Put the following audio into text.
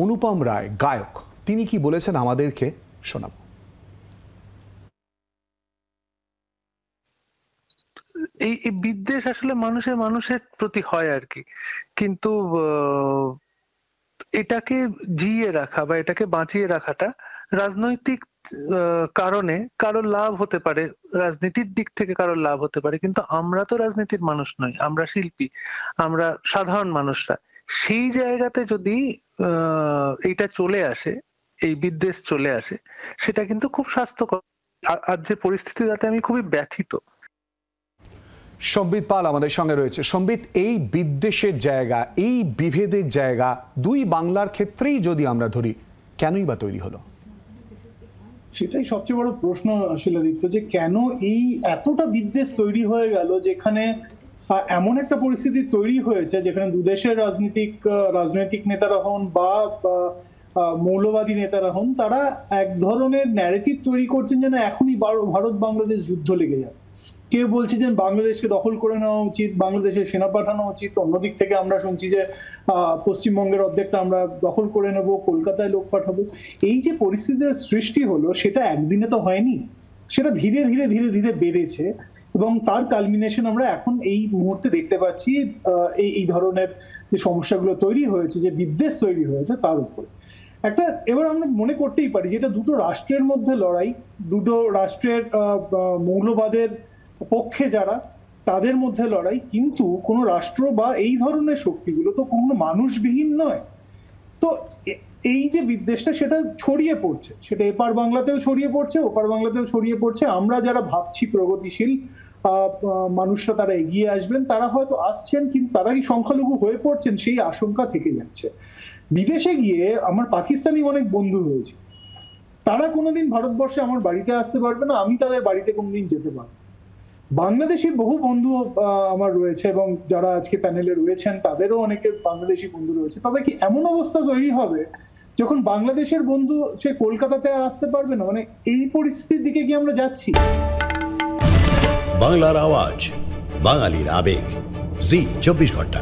অনুপম রায় গায়ক, তিনি কি বলেছেন আমাদেরকে শোনাবো। এই বিদ্বেষ আসলে মানুষের প্রতি হয় আর কি, কিন্তু এটাকে জিইয়ে রাখা বা এটাকে বাঁচিয়ে রাখাটা রাজনৈতিক কারণে কারোর লাভ হতে পারে, রাজনীতির দিক থেকে কারোর লাভ হতে পারে, কিন্তু আমরা তো রাজনীতির মানুষ নই, আমরা শিল্পী, আমরা সাধারণ মানুষরা। সেই জায়গাতে যদি এইটা চলে আসে, এই বিদ্বেষ চলে আসে, সেটা কিন্তু খুব স্বাস্থ্যকর। আর যে পরিস্থিতি, তাতে আমি খুবই ব্যথিত। সম্বিত পাল আমাদের সঙ্গে রয়েছে। সম্বিত, এই বিদ্বেষের জায়গা, এই বিভেদের জায়গা দুই বাংলার ক্ষেত্রেই যদি আমরা ধরি, কেনই বা তৈরি হলো? সেটাই সবচেয়ে বড় প্রশ্ন শিলাদিত্য, যে কেন এই এতটা বিদ্বেষ তৈরি হয়ে গেল, যেখানে এমন একটা পরিস্থিতি তৈরি হয়েছে যেখানে দুদেশের রাজনৈতিক নেতারা হন বা মৌলবাদী নেতারা হন, তারা এক ধরনের ন্যারেটিভ তৈরি করছেন যেন এখনই ভারত বাংলাদেশ যুদ্ধ লেগে যাবে। কেউ বলছে যে বাংলাদেশকে দখল করে নেওয়া উচিত, বাংলাদেশের সেনা পাঠানো উচিত। অন্যদিক থেকে আমরা শুনছি যে পশ্চিমবঙ্গের অর্ধেকটা আমরা দখল করে নেব, কলকাতায় লোক পাঠাবো। এই যে পরিস্থিতির সৃষ্টি হলো, সেটা একদিনে তো হয়নি, সেটা ধীরে ধীরে ধীরে ধীরে বেড়েছে, এবং তার কালমিনেশন আমরা এখন এই মুহূর্তে দেখতে পাচ্ছি এই ধরনের যে সমস্যাগুলো তৈরি হয়েছে, যে বিদ্বেষ তৈরি হয়েছে তার উপরে। এবার আমরা মনে করতেই পারি যে এটা দুটো রাষ্ট্রের মধ্যে লড়াই, দুটো রাষ্ট্রের মৌলবাদের পক্ষে যারা, তাদের মধ্যে লড়াই, কিন্তু কোনো রাষ্ট্র বা এই ধরনের শক্তিগুলো তো কোনো মানুষবিহীন নয়। তো এই যে বিদ্বেষটা, সেটা ছড়িয়ে পড়ছে, সেটা এপার বাংলাতেও ছড়িয়ে পড়ছে, ওপার বাংলাতেও ছড়িয়ে পড়ছে। আমরা যারা ভাবছি প্রগতিশীল মানুষরা, তারা এগিয়ে আসবেন, তারা হয়তো আসছেন, কিন্তু তারা কি সংখ্যালঘু হয়ে পড়ছেন, সেই আশঙ্কা থেকে যাচ্ছে। বিদেশে গিয়ে আমার পাকিস্তানি অনেক বন্ধু হয়েছে, তারা কোনোদিন ভারতবর্ষে আমার বাড়িতে আসতে পারবে না, আমি তাদের বাড়িতে কোনোদিন যেতে পারবো। বাংলাদেশি বহু বন্ধু আমার রয়েছে, এবং যারা আজকে প্যানেলে রয়েছেন তাদেরও অনেকে বাংলাদেশি বন্ধু রয়েছে। তবে কি এমন অবস্থা তৈরি হবে যখন বাংলাদেশের বন্ধু সে কলকাতাতে আর আসতে পারবে না? মানে এই পরিস্থিতির দিকে কি আমরা যাচ্ছি? বাংলার আওয়াজ, বাঙালির আবেগ, জি 24 ঘন্টা।